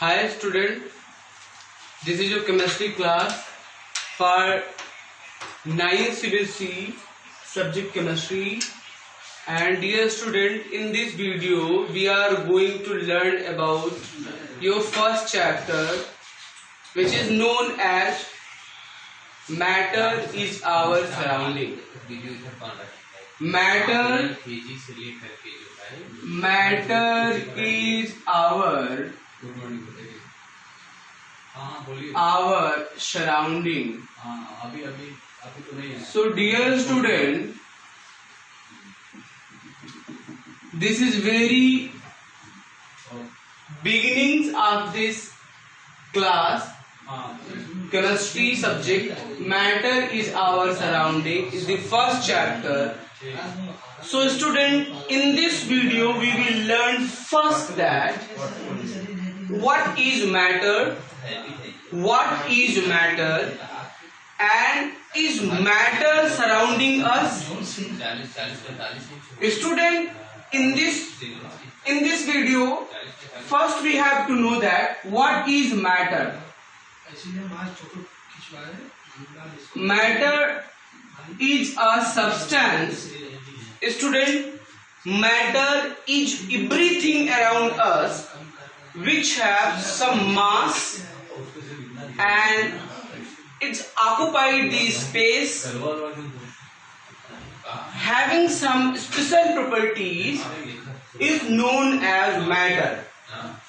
Hi student, this is your chemistry class for 9th CBSE subject chemistry. And dear student, in this video we are going to learn about your first chapter, which is known as matter is our surrounding. Matter is our surrounding. So dear student, this is very beginnings of this class. Chemistry subject, matter is our surrounding, is the first chapter. So student, in this video we will learn first that what is matter, and is matter surrounding us. Student, in this video first we have to know that what is matter. Matter is a substance. Student, matter is everything around us which have some mass and it's occupied the space, having some special properties, is known as matter.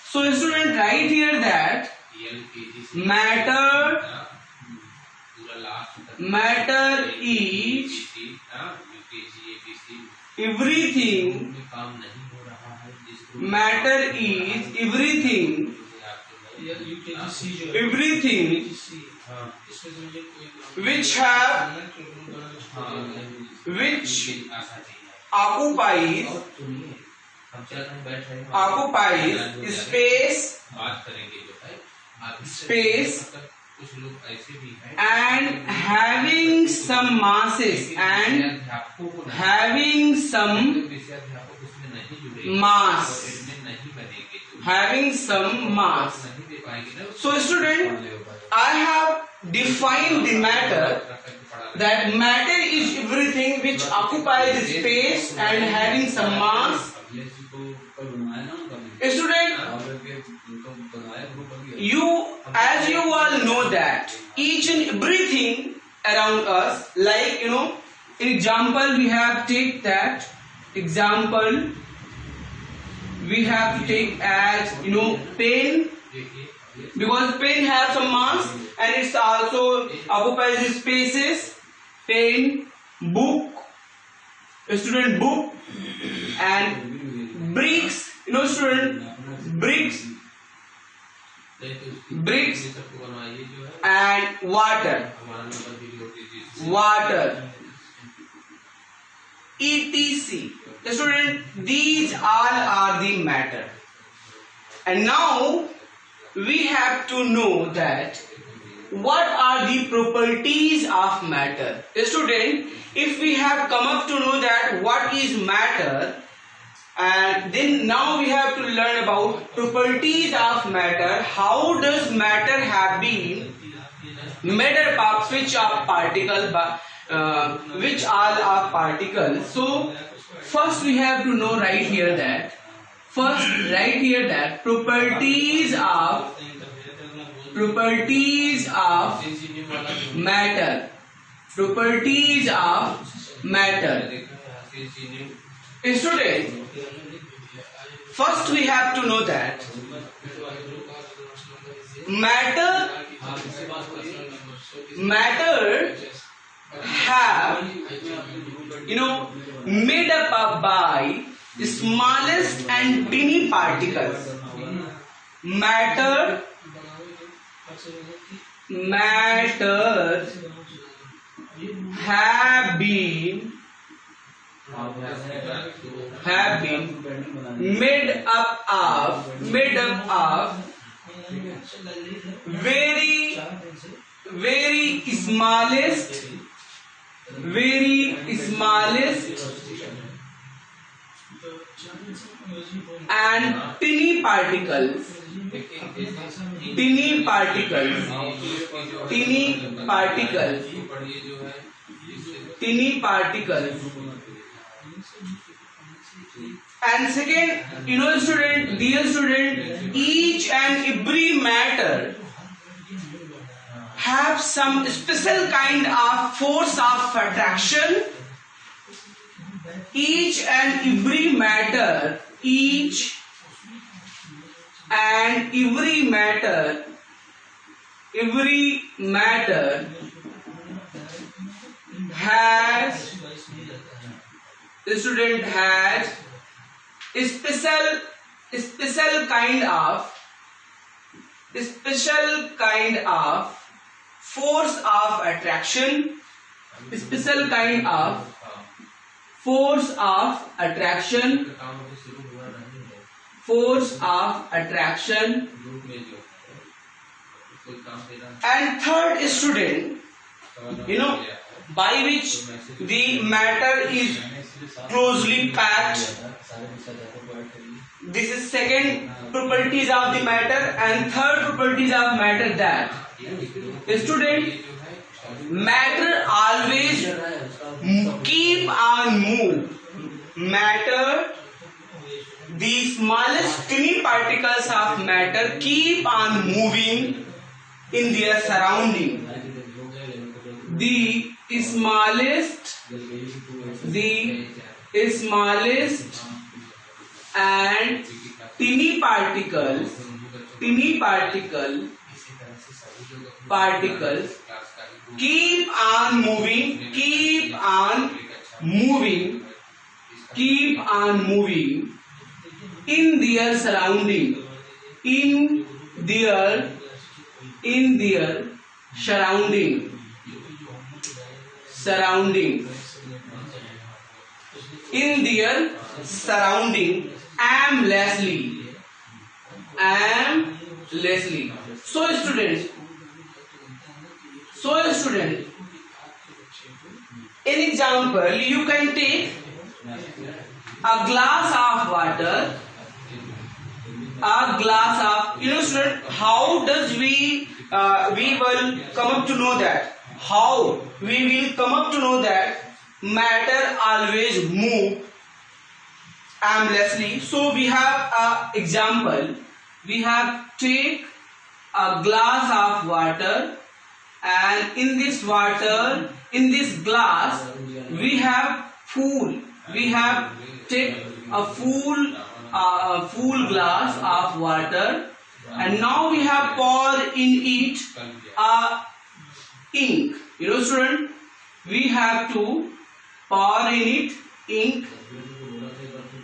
So student, write here that matter is everything. Matter is everything which occupies space and having some masses and having some mass. So student, I have defined the matter, that matter is everything which occupies space and having some mass. Student, as you all know that each and everything around us, like in example we have take that example we have to take as pen, because pen has some mass and it's also occupies the spaces. Pen, book, student, book, and bricks, student, bricks and water, etc. Student, these all are the matter. And now we have to know that what are the properties of matter. Student, if we have come up to know that what is matter, and then now we have to learn about properties of matter. How does matter have been made up of which are particles, which all are particles. So first we have to know right here that properties of matter. Student, first we have to know that matter have made up by the smallest and tiny particles. Matter have been made up of very smallest and tiny particles, tiny particles, tiny particles, tiny particles. And second, student, dear student, each and every matter have some special kind of force of attraction. Each and every matter, each and every matter, has, the student has a special kind of force of attraction, special kind of force of attraction, force of attraction. And third, student, by which the matter is closely packed. This is second properties of the matter. And third properties of matter, that student, matter always keep on move. Matter, the smallest tiny particles of matter keep on moving in their surrounding. The smallest and tiny particles keep on moving in their surrounding, in their surrounding aimlessly. So students, in example, you can take a glass of water, student, how does we will come up to know that? How we will come up to know that matter always move aimlessly? So we have a example. We have take a glass of water, and in this glass, we have take a full glass of water, and now we have poured in it a ink. Student, we have to pour in it ink,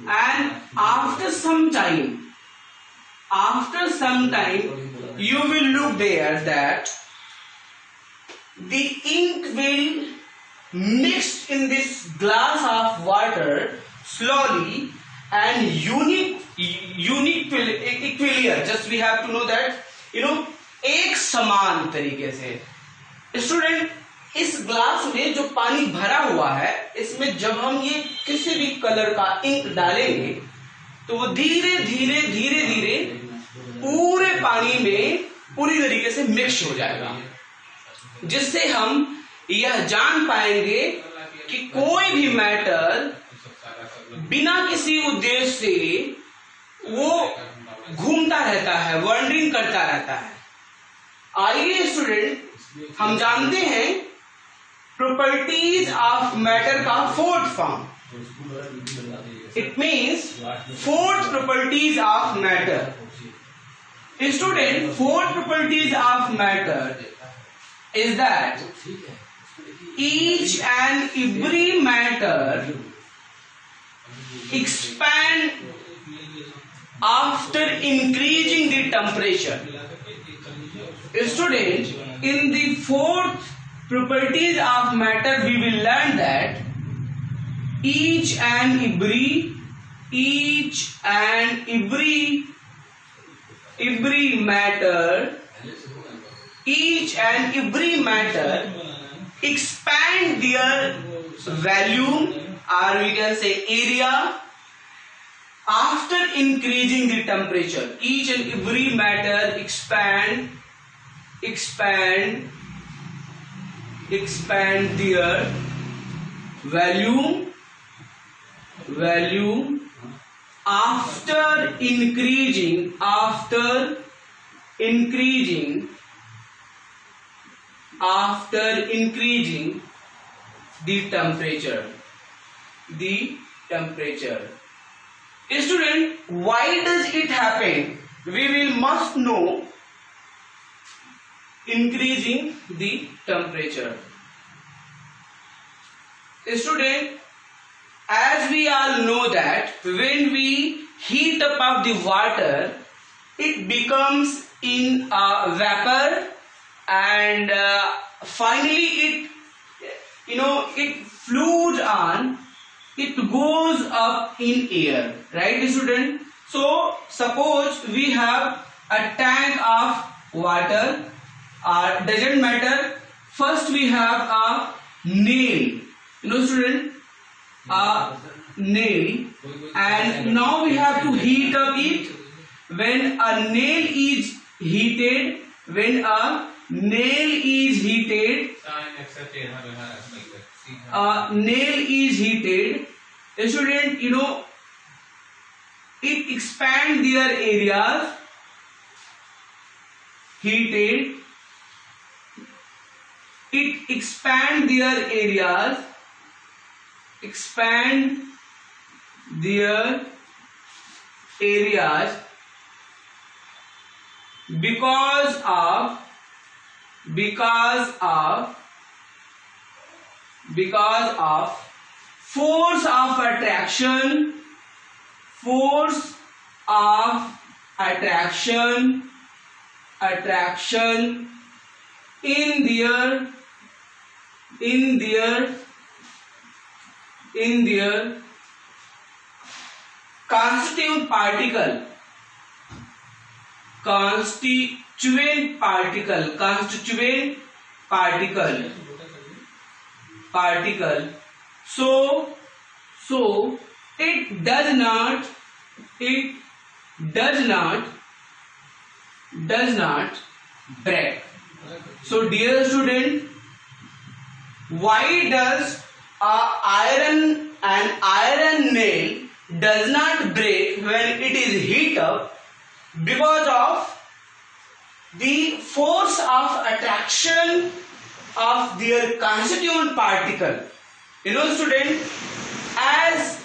and after some time you will look there that the ink will mix in this glass of water slowly and equilibrium. Just we have to know that एक समान तरीके से। Student, इस glass में जो पानी भरा हुआ है, इसमें जब हम ये किसी भी कलर का इंक डालेंगे तो वो धीरे धीरे पूरे पानी में पूरी तरीके से मिक्स हो जाएगा, जिससे हम यह जान पाएंगे कि कोई भी मैटर बिना किसी उद्देश्य से वो घूमता रहता है, वंडरिंग करता रहता है। आइए स्टूडेंट, हम जानते हैं प्रॉपर्टीज ऑफ मैटर का fourth form. It means fourth properties of matter. Student, fourth properties of matter is that each and every matter expand after increasing the temperature. Student, in the fourth properties of matter, we will learn that each and every matter expand their volume, or we can say area, after increasing the temperature, each and every matter expand their volume after increasing the temperature. Student, why does it happen? We must know increasing the temperature. Student, as we all know that when we heat up the water, it becomes in a vapor, and finally it flows on, it goes up in air, right student? So suppose we have a tank of water, doesn't matter. First we have a nail, student, a nail, and now we have to heat up it. When a nail is heated, student, it expand their areas, heated, it expand their areas, because of force of attraction in their constituent particle. So it does not break. So dear student, why does an iron nail does not break when it is heat up? Because of the force of attraction of their constituent particle. Student, as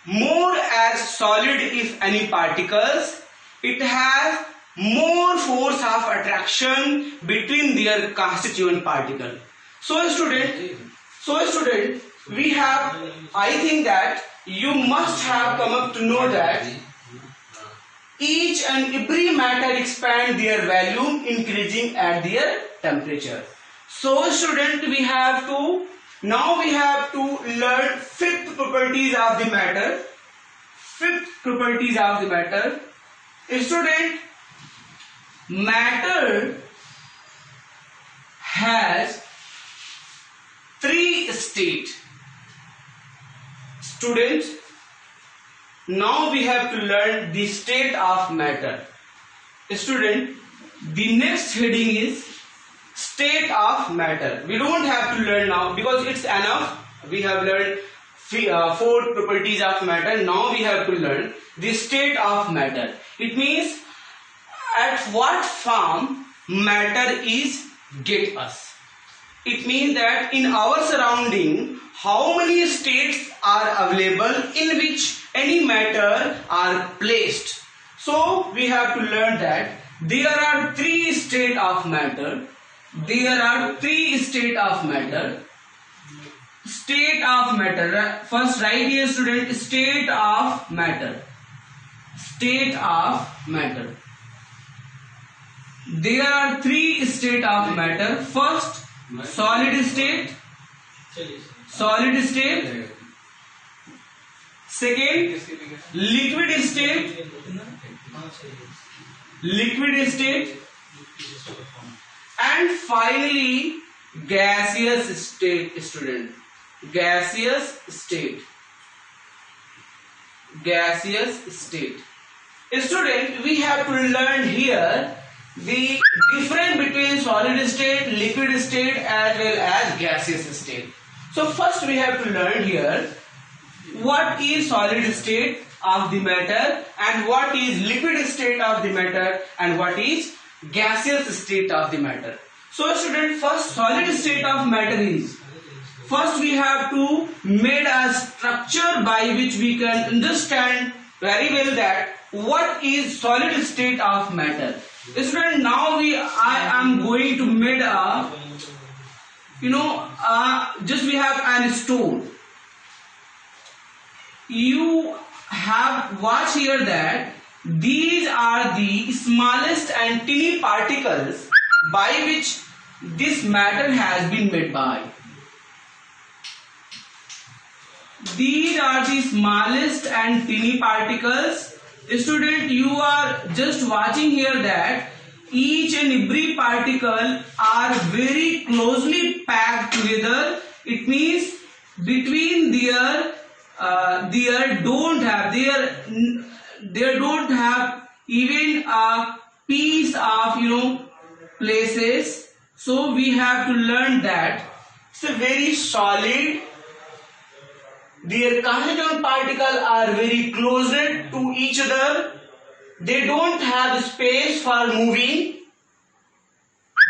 more as solid, if any particles, it has more force of attraction between their constituent particle. So student, we have, I think that you must have come up to know that each and every matter expand their volume increasing at their temperature. So student, we have to learn fifth properties of the matter. Student, matter has three states. Students, now we have to learn the state of matter. Student, the next heading is state of matter. We don't have to learn now because it's enough. We have learned four properties of matter. Now we have to learn the state of matter. It means at what form matter is get us. It means that in our surrounding, how many states are available in which any matter are placed. So we have to learn that there are three states of matter. First write here student, state of matter. There are three states of matter. First, solid state. Second, liquid state. And finally, gaseous state, student. gaseous state. Student, we have to learn here the difference between solid state, liquid state as well as gaseous state. So first we have to learn here what is solid state of the matter and what is liquid state of the matter and what is gaseous state of the matter. So student, first solid state of matter is, first we have to make a structure by which we can understand very well that what is solid state of matter. Student, now I am going to make a, just we have an stone. You have watch here that these are the smallest and teeny particles by which this matter has been made by. These are the smallest and teeny particles. Student, you are just watching here that each and every particle are very closely packed together. It means between their don't have even a piece of places. So we have to learn that it's a very solid. Their constituent particles are very closer to each other. They don't have space for moving.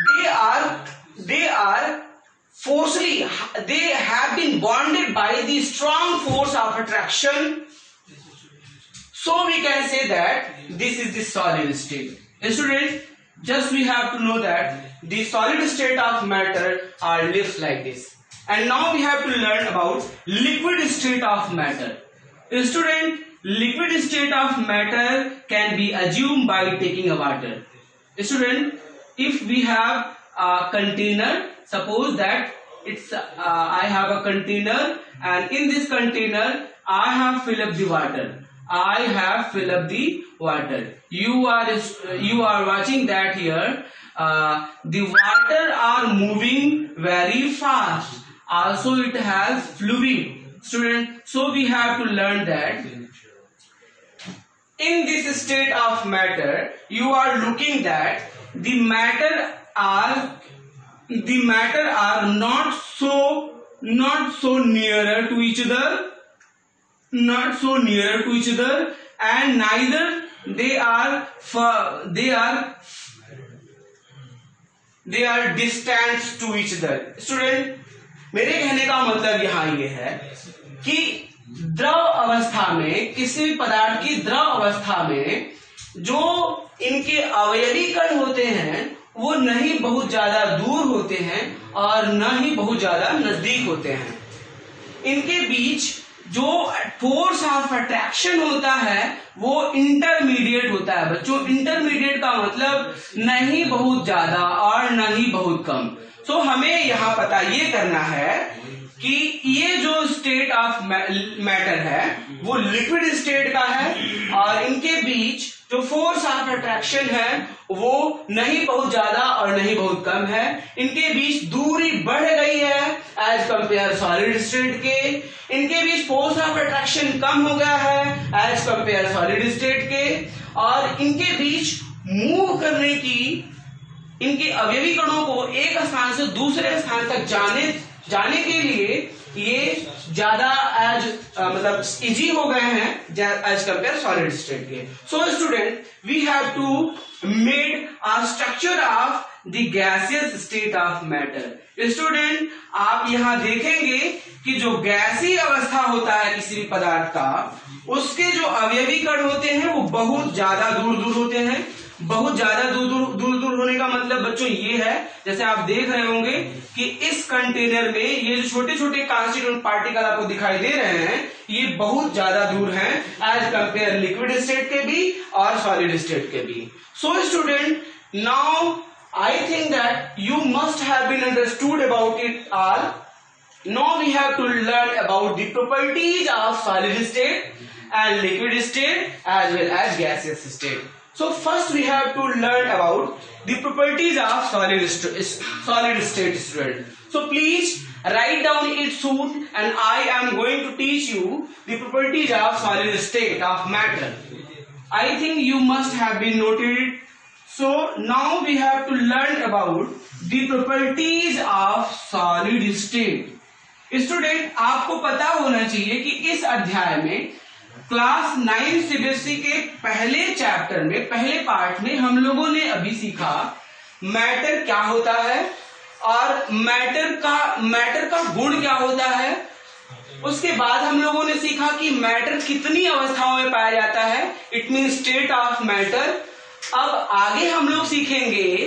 They are forcefully. They have been bonded by the strong force of attraction. So we can say that this is the solid state. Student, just we have to know that the solid state of matter are lifts like this. And now we have to learn about liquid state of matter. Student, liquid state of matter can be assumed by taking a water. Student, if we have a container, suppose that it's I have a container, and in this container I have filled up the water. I have filled up the water. You are watching that here. The water are moving very fast. Also it has fluid. Student, so we have to learn that in this state of matter, you are looking that the matter are not so nearer to each other, and neither they are distant to each other. Student, मेरे कहने का मतलब यहाँ ये है कि द्रव अवस्था में, किसी भी पदार्थ की द्रव अवस्था में जो इनके अवयवी कण होते हैं वो नहीं बहुत ज्यादा दूर होते हैं और न ही बहुत ज्यादा नजदीक होते हैं. इनके बीच जो फोर्स ऑफ अट्रैक्शन होता है वो इंटरमीडिएट होता है. बच्चों, इंटरमीडिएट का मतलब नहीं बहुत ज्यादा और न ही बहुत कम. सो हमें यहाँ पता ये करना है कि ये जो स्टेट ऑफ मैटर है वो लिक्विड स्टेट का है और इनके बीच जो फोर्स ऑफ अट्रैक्शन है वो नहीं बहुत ज्यादा और नहीं बहुत कम है. इनके बीच दूरी बढ़ गई है एज कंपेयर सॉलिड स्टेट के. इनके बीच फोर्स ऑफ अट्रैक्शन कम हो गया है एज कंपेयर सॉलिड स्टेट के. और इनके बीच मूव करने की, इनके अवयवी कणों को एक स्थान से दूसरे स्थान तक जाने के लिए ये ज्यादा मतलब इजी हो गए हैं एज कंपेयर सॉलिड स्टेट के. So student, we have to made a structure of the gaseous state of matter. Student, आप यहाँ देखेंगे कि जो गैसीय अवस्था होता है किसी भी पदार्थ का, उसके जो अवयवी कण होते हैं वो बहुत ज्यादा दूर दूर होते हैं. बहुत ज्यादा दूर होने का मतलब बच्चों ये है, जैसे आप देख रहे होंगे कि इस कंटेनर में ये जो छोटे छोटे कॉन्स्टिट्यूएंट पार्टिकल आपको दिखाई दे रहे हैं ये बहुत ज्यादा दूर हैं एज कंपेयर लिक्विड स्टेट के भी और सॉलिड स्टेट के भी. So student, now I think that you must have been understood about it all. Now we have to learn about the properties of solid state and liquid state as well as gaseous state. So first we have to learn about the properties of solid state, student. So please write down it soon, and I am going to teach you the properties of solid state of matter. I think you must have been noted it. So now we have to learn about the properties of solid state. Student, आपको पता होना चाहिए कि इस अध्याय में class 9 CBSE के पहले चैप्टर में, पहले पार्ट में हम लोगों ने अभी सीखा मैटर क्या होता है और मैटर का गुण क्या होता है। उसके बाद हम लोगों ने सीखा कि मैटर कितनी अवस्थाओं में पाया जाता है, it mean state of matter. अब आगे हम लोग सीखेंगे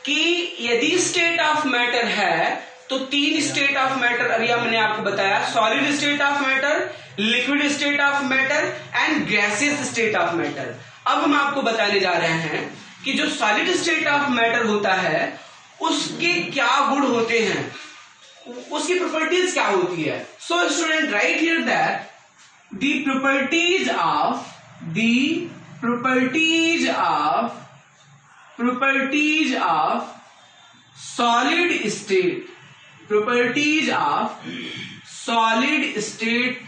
कि यदि स्टेट ऑफ मैटर है तो 3 स्टेट ऑफ मैटर अभी मैंने आपको बताया, solid state of matter, liquid state of matter and gaseous state of matter. अब हम आपको बताने जा रहे हैं कि जो सॉलिड स्टेट ऑफ मैटर होता है उसके क्या गुण होते हैं, उसकी प्रॉपर्टीज क्या होती है। So student, right here that the properties of solid state, properties of solid state.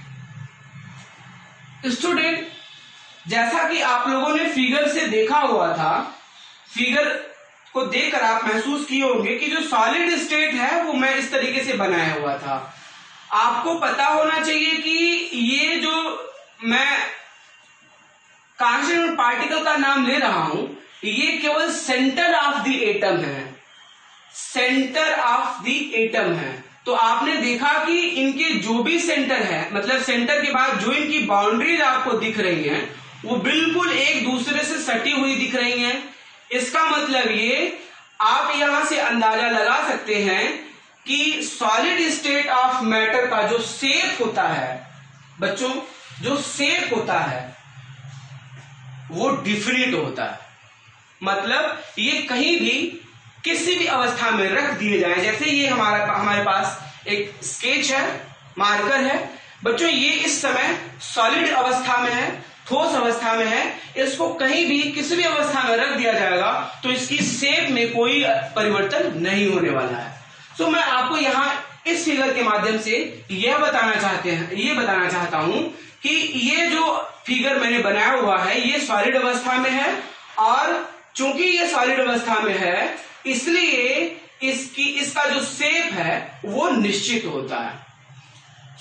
Student, जैसा कि आप लोगों ने फिगर से देखा हुआ था, फिगर को देखकर आप महसूस किए होंगे कि जो सॉलिड स्टेट है वो मैं इस तरीके से बनाया हुआ था। आपको पता होना चाहिए कि ये जो मैं कॉन्स्टिट्यूएंट पार्टिकल का नाम ले रहा हूं, ये केवल सेंटर ऑफ द एटम है, सेंटर ऑफ द एटम है। तो आपने देखा कि इनके जो भी सेंटर है, मतलब सेंटर के बाद जो इनकी बाउंड्रीज आपको दिख रही हैं वो बिल्कुल एक दूसरे से सटी हुई दिख रही हैं। इसका मतलब ये आप यहां से अंदाजा लगा सकते हैं कि सॉलिड स्टेट ऑफ मैटर का जो शेप होता है बच्चों, जो शेप होता है वो डिफिनिट होता है। मतलब ये कहीं भी किसी भी अवस्था में रख दिए जाए, जैसे ये हमारे पास एक स्केच है, मार्कर है बच्चों, ये इस समय सॉलिड अवस्था में है, ठोस अवस्था में है। इसको कहीं भी किसी भी अवस्था में रख दिया जाएगा तो इसकी शेप में कोई परिवर्तन नहीं होने वाला है। सो मैं आपको यहाँ इस फिगर के माध्यम से यह बताना चाहता हूं कि ये जो फिगर मैंने बनाया हुआ है ये सॉलिड अवस्था में है, और चूंकि ये सॉलिड अवस्था में है इसलिए इसका जो शेप है वो निश्चित होता है।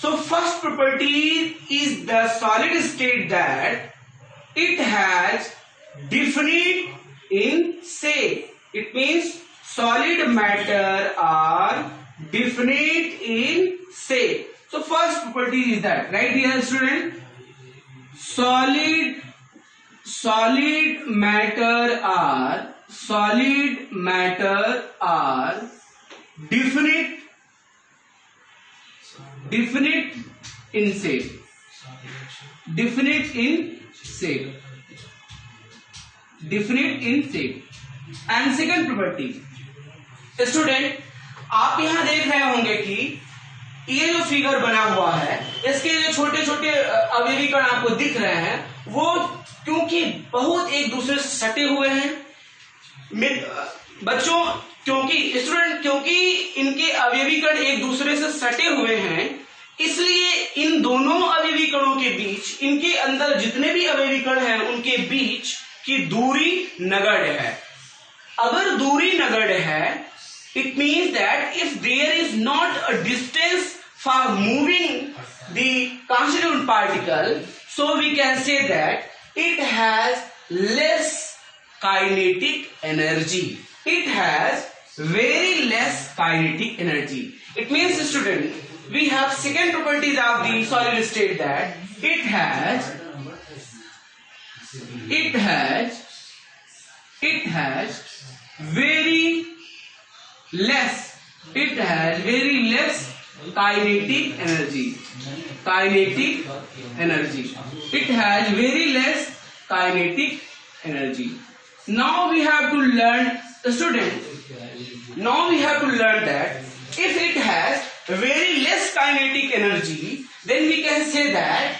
So first property is the solid state that it has definite in shape. It means solid matter are definite in shape. So first property is that, right here student, solid matter are definite in shape, definite in shape। and second property, student आप यहां देख रहे होंगे कि ये जो figure बना हुआ है इसके जो छोटे छोटे अवयवी कण आपको दिख रहे हैं वो क्योंकि बहुत एक दूसरे से सटे हुए हैं बच्चों, क्योंकि इनके अवयवी कण एक दूसरे से सटे हुए हैं इसलिए इन दोनों अवयवी कणों के बीच, इनके अंदर जितने भी अवयवी कण हैं उनके बीच की दूरी नगण्य है। अगर दूरी नगण्य है it means that if there is not a distance for moving the constituent particle, so we can say that it has less kinetic energy. It has very less kinetic energy. It means, student, we have second properties of the solid state that it has very less kinetic energy. It has very less kinetic energy. Now we have to learn, student, that if it has very less kinetic energy, then we can say that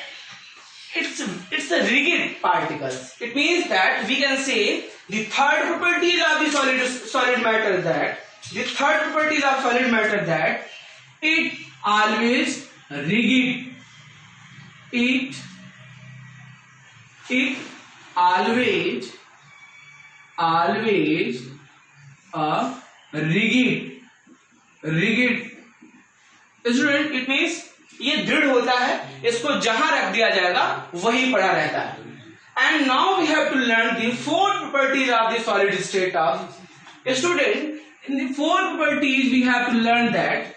it's a rigid particles. It means that we can say the third properties of the solid matter that it always rigid. It always rigid. Student, it means ये दृढ़ होता है, इसको जहां रख दिया जाएगा वही पड़ा रहता है. And now we have to learn the four properties of the solid state of. Student, in the four properties we have to learn that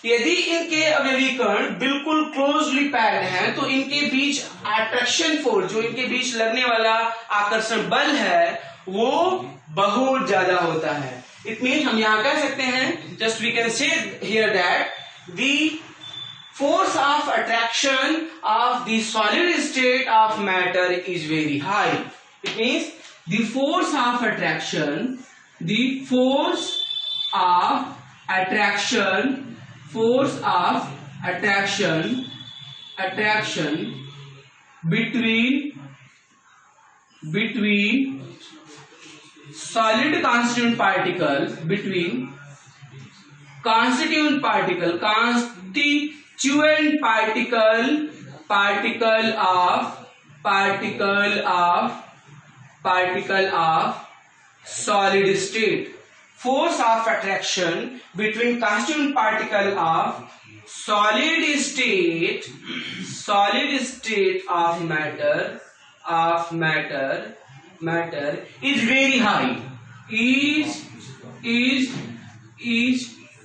यदि इनके अवयवी कण बिल्कुल क्लोजली पैक्ड हैं तो इनके बीच अट्रैक्शन फोर्स, जो इनके बीच लगने वाला आकर्षण बल है, वो बहुत ज्यादा होता है. इट मीन हम यहां कह सकते हैं, just we can say here that the force of attraction of the solid state of matter is very high. It means the force of attraction between solid constituent particles, between constituent particle of solid state. Force of attraction between constituent particle of solid state of matter is very high. Is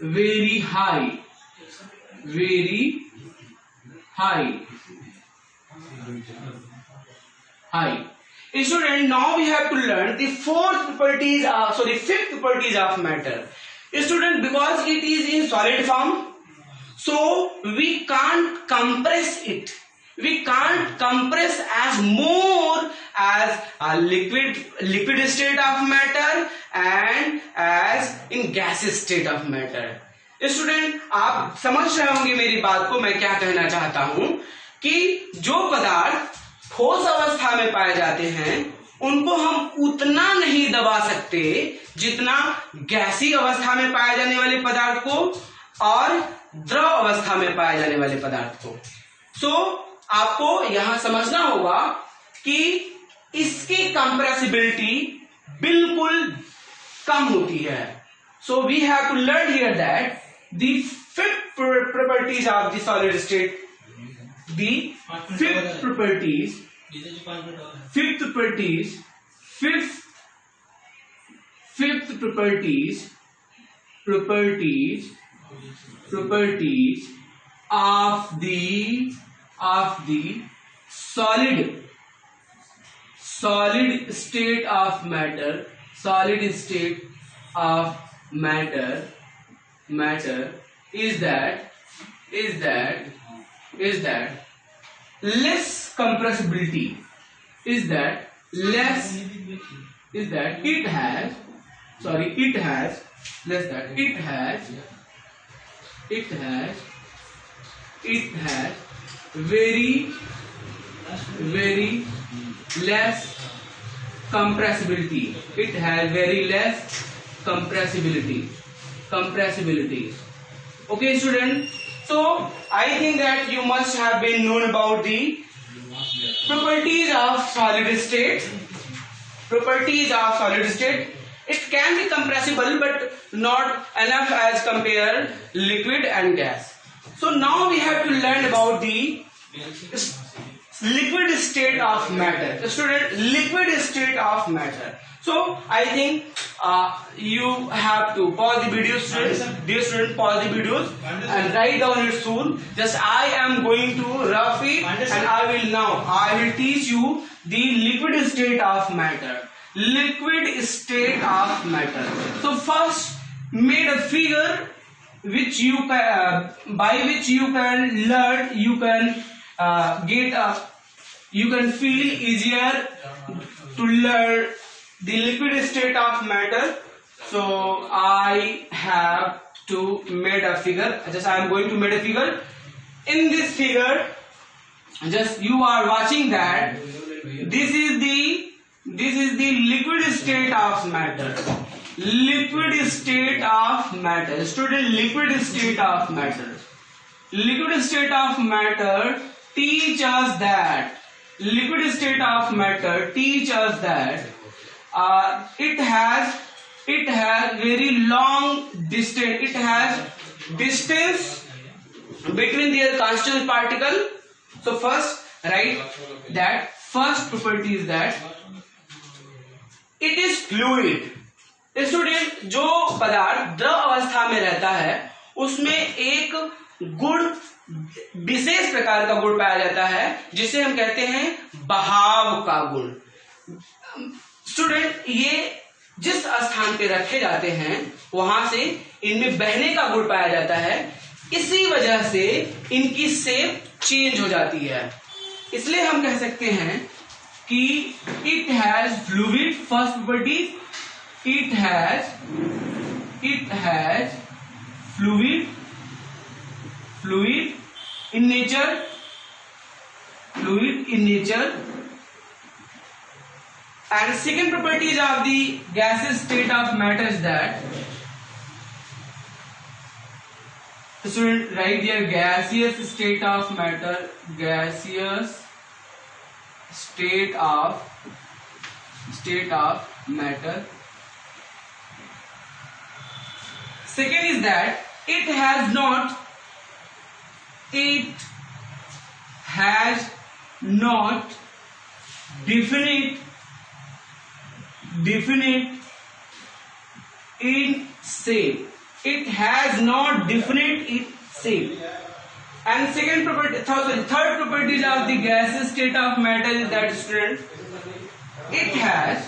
very high. Student, now we have to learn the fifth properties of matter. Student, because it is in solid form, so we can't compress it. We can't compress as more as a liquid state of matter and as in gaseous state of matter. Student, आप समझ रहे होंगे मेरी बात को. मैं क्या कहना चाहता हूं कि जो पदार्थ ठोस अवस्था में पाए जाते हैं उनको हम उतना नहीं दबा सकते जितना गैसीय अवस्था में पाए जाने वाले पदार्थ को और द्रव अवस्था में पाए जाने वाले पदार्थ को. सो आपको यहां समझना होगा कि इसकी कंप्रेसिबिलिटी बिल्कुल कम होती है. So we have to learn here that the fifth properties of the solid state, fifth properties of the solid state of matter is that less compressibility, it has very less compressibility. It has very less compressibility. Okay, student. So I think that you must have been known about the properties of solid state. It can be compressible, but not enough as compared liquid and gas. So now we have to learn about the liquid state of matter. Student, liquid state of matter. So I think you have to pause the video, students. Dear student, pause the videos and write down it soon. Just I am going to rough it, and I will teach you the liquid state of matter. So first, made a figure which you can by which you can learn, you can feel easier to learn the liquid state of matter. So I have to make a figure. Just I am going to make a figure. In this figure, just you are watching that this is the liquid state of matter. Liquid state of matter. Student, liquid state of matter. Liquid state of matter teach us that. Liquid state of matter teach us that it has very long distance. It has distance between their constituent particle. So first, write that first property is that it is fluid. Student, जो पदार्थ द्रव अवस्था में रहता है उसमें एक गुण, विशेष प्रकार का गुण पाया जाता है जिसे हम कहते हैं बहाव का गुण. स्टूडेंट, ये जिस स्थान पे रखे जाते हैं वहां से इनमें बहने का गुण पाया जाता है. इसी वजह से इनकी शेप चेंज हो जाती है. इसलिए हम कह सकते हैं कि it has fluid. First property, it has fluid in nature. And second properties of the gaseous state of matter is that, student, write there gaseous state of matter. Gaseous state of matter. Second is that it has not definite in shape. It has not definite in shape. And second property, third property of the gaseous state of matter is that, student, it has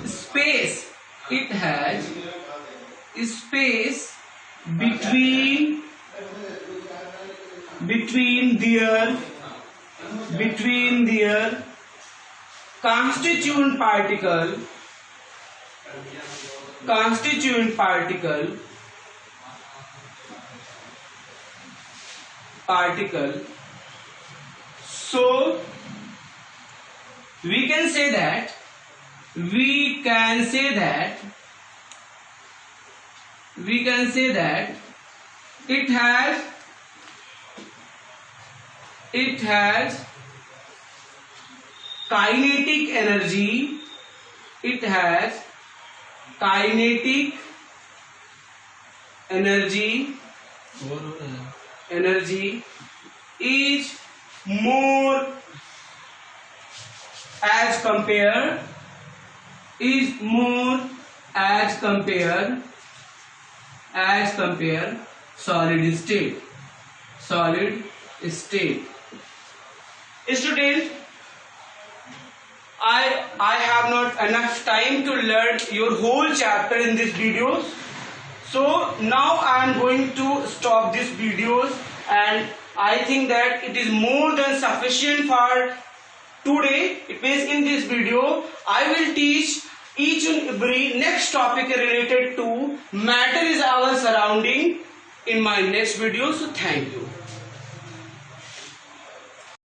space. It has space between their constituent particle. So we can say that it has kinetic energy. It has kinetic energy is more as compared solid state. Student, I have not enough time to learn your whole chapter in this video. So now I am going to stop this videos, and I think that it is more than sufficient for today. It means in this video I will teach each and every next topic related to matter is our surrounding in my next video. So thank you.